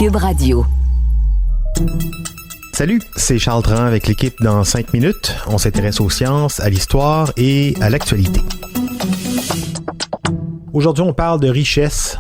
Cube Radio. Salut, c'est Charles Dran avec l'équipe dans 5 minutes. On s'intéresse aux sciences, à l'histoire et à l'actualité. Aujourd'hui, on parle de richesse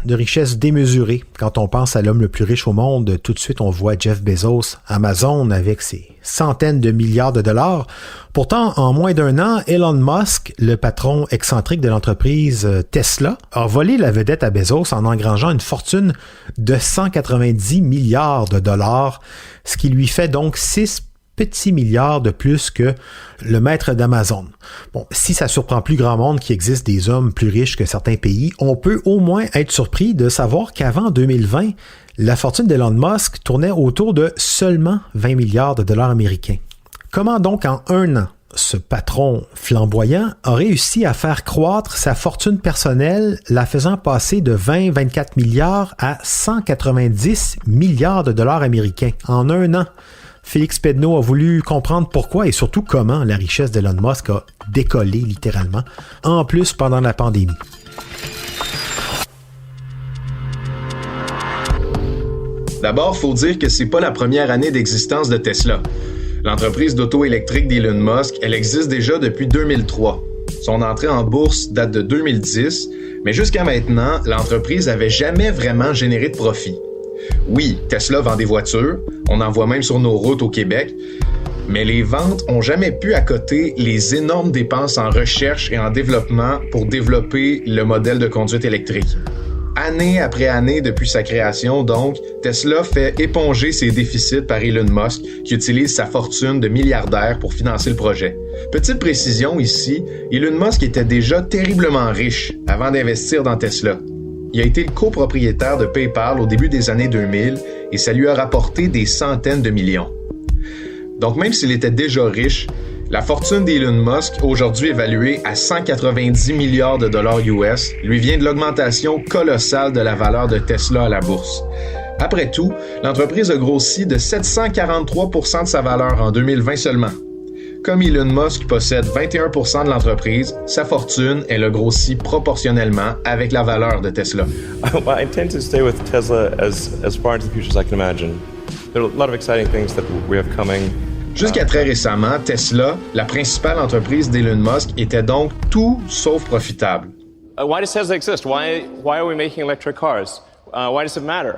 démesurée. Quand on pense à l'homme le plus riche au monde, tout de suite, on voit Jeff Bezos, Amazon, avec ses centaines de milliards de dollars. Pourtant, en moins d'un an, Elon Musk, le patron excentrique de l'entreprise Tesla, a volé la vedette à Bezos en engrangeant une fortune de 190 milliards de dollars, ce qui lui fait donc 6 petits milliards de plus que le maître d'Amazon. Bon, si ça surprend plus grand monde qu'il existe des hommes plus riches que certains pays, on peut au moins être surpris de savoir qu'avant 2020, la fortune d'Elon Musk tournait autour de seulement 20 milliards de dollars américains. Comment donc en un an, ce patron flamboyant a réussi à faire croître sa fortune personnelle, la faisant passer de 20-24 milliards à 190 milliards de dollars américains en un an? Félix Pedneau a voulu comprendre pourquoi et surtout comment la richesse d'Elon Musk a décollé littéralement, en plus pendant la pandémie. D'abord, il faut dire que c'est pas la première année d'existence de Tesla. L'entreprise d'auto électrique d'Elon Musk, elle existe déjà depuis 2003. Son entrée en bourse date de 2010, mais jusqu'à maintenant, l'entreprise n'avait jamais vraiment généré de profit. Oui, Tesla vend des voitures, on en voit même sur nos routes au Québec, mais les ventes n'ont jamais pu accoter les énormes dépenses en recherche et en développement pour développer le modèle de conduite électrique. Année après année depuis sa création, donc, Tesla fait éponger ses déficits par Elon Musk, qui utilise sa fortune de milliardaire pour financer le projet. Petite précision ici, Elon Musk était déjà terriblement riche avant d'investir dans Tesla. Il a été le copropriétaire de PayPal au début des années 2000 et ça lui a rapporté des centaines de millions. Donc même s'il était déjà riche, la fortune d'Elon Musk, aujourd'hui évaluée à 190 milliards de dollars US, lui vient de l'augmentation colossale de la valeur de Tesla à la bourse. Après tout, l'entreprise a grossi de 743% de sa valeur en 2020 seulement. Comme Elon Musk possède 21% de l'entreprise, sa fortune, elle a grossi proportionnellement avec la valeur de Tesla. Well, I intend to stay with Tesla as far into the future as I can imagine. There are a lot of exciting things that we have coming. Jusqu'à très récemment, Tesla, la principale entreprise d'Elon Musk, était donc tout sauf profitable. Why does Tesla exist? Why are we making electric cars? Why does it matter?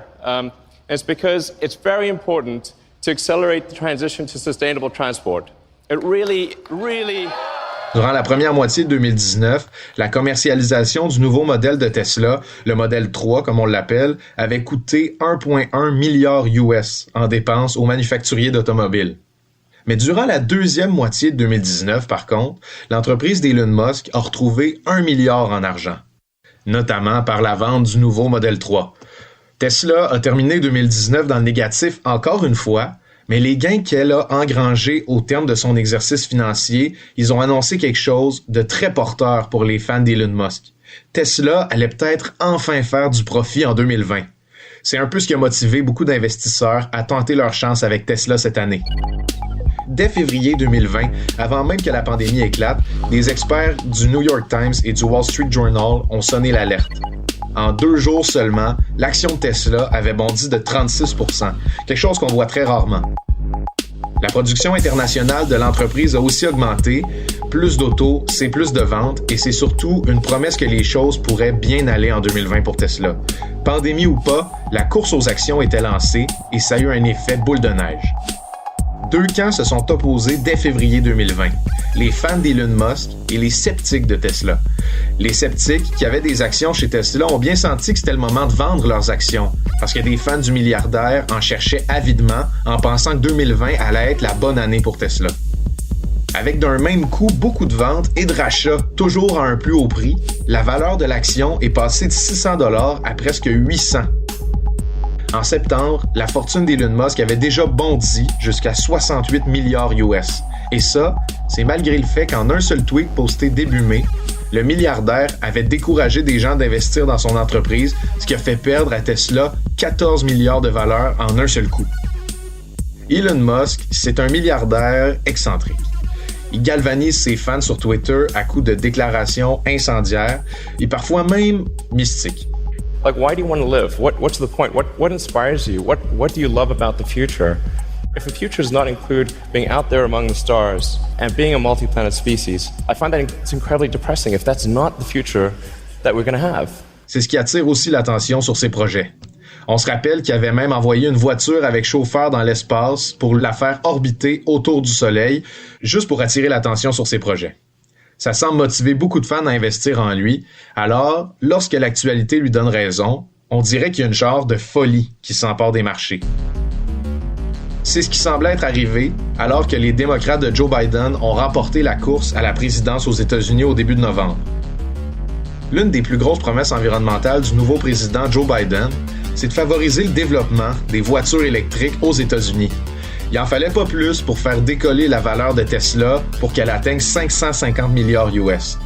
It's because it's very important to accelerate the transition to sustainable transport. It really... Durant la première moitié de 2019, la commercialisation du nouveau modèle de Tesla, le modèle 3 comme on l'appelle, avait coûté 1,1 milliard US en dépenses aux manufacturiers d'automobiles. Mais durant la deuxième moitié de 2019, par contre, l'entreprise d'Elon Musk a retrouvé 1 milliard en argent, notamment par la vente du nouveau modèle 3. Tesla a terminé 2019 dans le négatif encore une fois, mais les gains qu'elle a engrangés au terme de son exercice financier, ils ont annoncé quelque chose de très porteur pour les fans d'Elon Musk. Tesla allait peut-être enfin faire du profit en 2020. C'est un peu ce qui a motivé beaucoup d'investisseurs à tenter leur chance avec Tesla cette année. Dès février 2020, avant même que la pandémie éclate, des experts du New York Times et du Wall Street Journal ont sonné l'alerte. En 2 jours seulement, l'action de Tesla avait bondi de 36%, quelque chose qu'on voit très rarement. La production internationale de l'entreprise a aussi augmenté. Plus d'autos, c'est plus de ventes et c'est surtout une promesse que les choses pourraient bien aller en 2020 pour Tesla. Pandémie ou pas, la course aux actions était lancée et ça a eu un effet boule de neige. 2 camps se sont opposés dès février 2020. Les fans d'Elon Musk et les sceptiques de Tesla. Les sceptiques qui avaient des actions chez Tesla ont bien senti que c'était le moment de vendre leurs actions parce que des fans du milliardaire en cherchaient avidement en pensant que 2020 allait être la bonne année pour Tesla. Avec d'un même coup beaucoup de ventes et de rachats toujours à un plus haut prix, la valeur de l'action est passée de 600 $ à presque 800. En septembre, la fortune d'Elon Musk avait déjà bondi jusqu'à 68 milliards US. Et ça, c'est malgré le fait qu'en un seul tweet posté début mai, le milliardaire avait découragé des gens d'investir dans son entreprise, ce qui a fait perdre à Tesla 14 milliards de valeur en un seul coup. Elon Musk, c'est un milliardaire excentrique. Il galvanise ses fans sur Twitter à coups de déclarations incendiaires et parfois même mystiques. Like, why do you want to live? What's the point? What inspires you? What do you love about the future? If the future does not include being out there among the stars and being a multi-planet species, I find that it's incredibly depressing if that's not the future that we're going to have. C'est ce qui attire aussi l'attention sur ses projets. On se rappelle qu'il avait même envoyé une voiture avec chauffeur dans l'espace pour la faire orbiter autour du Soleil, juste pour attirer l'attention sur ses projets. Ça semble motiver beaucoup de fans à investir en lui, alors, lorsque l'actualité lui donne raison, on dirait qu'il y a une genre de folie qui s'empare des marchés. C'est ce qui semblait être arrivé alors que les démocrates de Joe Biden ont remporté la course à la présidence aux États-Unis au début de novembre. L'une des plus grosses promesses environnementales du nouveau président Joe Biden, c'est de favoriser le développement des voitures électriques aux États-Unis. Il en fallait pas plus pour faire décoller la valeur de Tesla pour qu'elle atteigne 550 milliards US.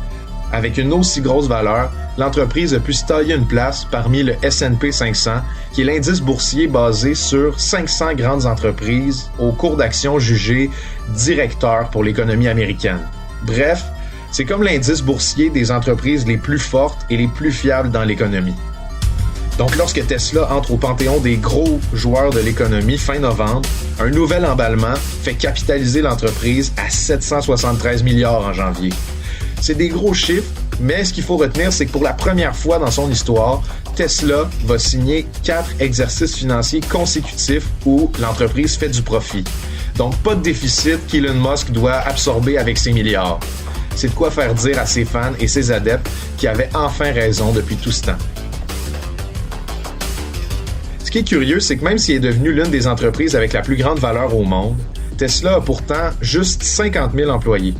Avec une aussi grosse valeur, l'entreprise a pu se tailler une place parmi le S&P 500, qui est l'indice boursier basé sur 500 grandes entreprises au cours d'action jugé directeur pour l'économie américaine. Bref, c'est comme l'indice boursier des entreprises les plus fortes et les plus fiables dans l'économie. Donc, lorsque Tesla entre au panthéon des gros joueurs de l'économie fin novembre, un nouvel emballement fait capitaliser l'entreprise à 773 milliards en janvier. C'est des gros chiffres, mais ce qu'il faut retenir, c'est que pour la première fois dans son histoire, Tesla va signer 4 exercices financiers consécutifs où l'entreprise fait du profit. Donc, pas de déficit qu'Elon Musk doit absorber avec ses milliards. C'est de quoi faire dire à ses fans et ses adeptes qui avaient enfin raison depuis tout ce temps. Ce qui est curieux, c'est que même s'il est devenu l'une des entreprises avec la plus grande valeur au monde, Tesla a pourtant juste 50 000 employés.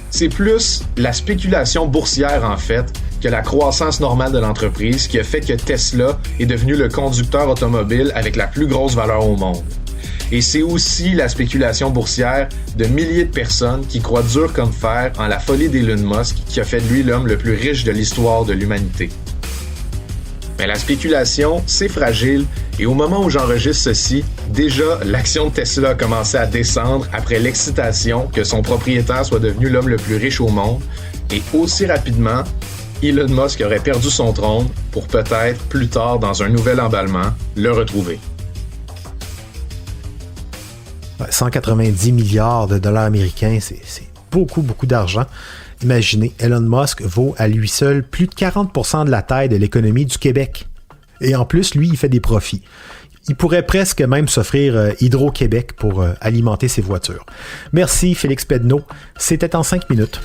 C'est plus la spéculation boursière, en fait, que la croissance normale de l'entreprise qui a fait que Tesla est devenu le conducteur automobile avec la plus grosse valeur au monde. Et c'est aussi la spéculation boursière de milliers de personnes qui croient dur comme fer en la folie d'Elon Musk qui a fait de lui l'homme le plus riche de l'histoire de l'humanité. Mais la spéculation, c'est fragile et au moment où j'enregistre ceci, déjà l'action de Tesla a commencé à descendre après l'excitation que son propriétaire soit devenu l'homme le plus riche au monde et aussi rapidement, Elon Musk aurait perdu son trône pour peut-être, plus tard dans un nouvel emballement, le retrouver. 190 milliards de dollars américains, c'est beaucoup d'argent. Imaginez, Elon Musk vaut à lui seul plus de 40% de la taille de l'économie du Québec. Et en plus, lui, il fait des profits. Il pourrait presque même s'offrir Hydro-Québec pour alimenter ses voitures. Merci Félix Pedneau. C'était en 5 minutes.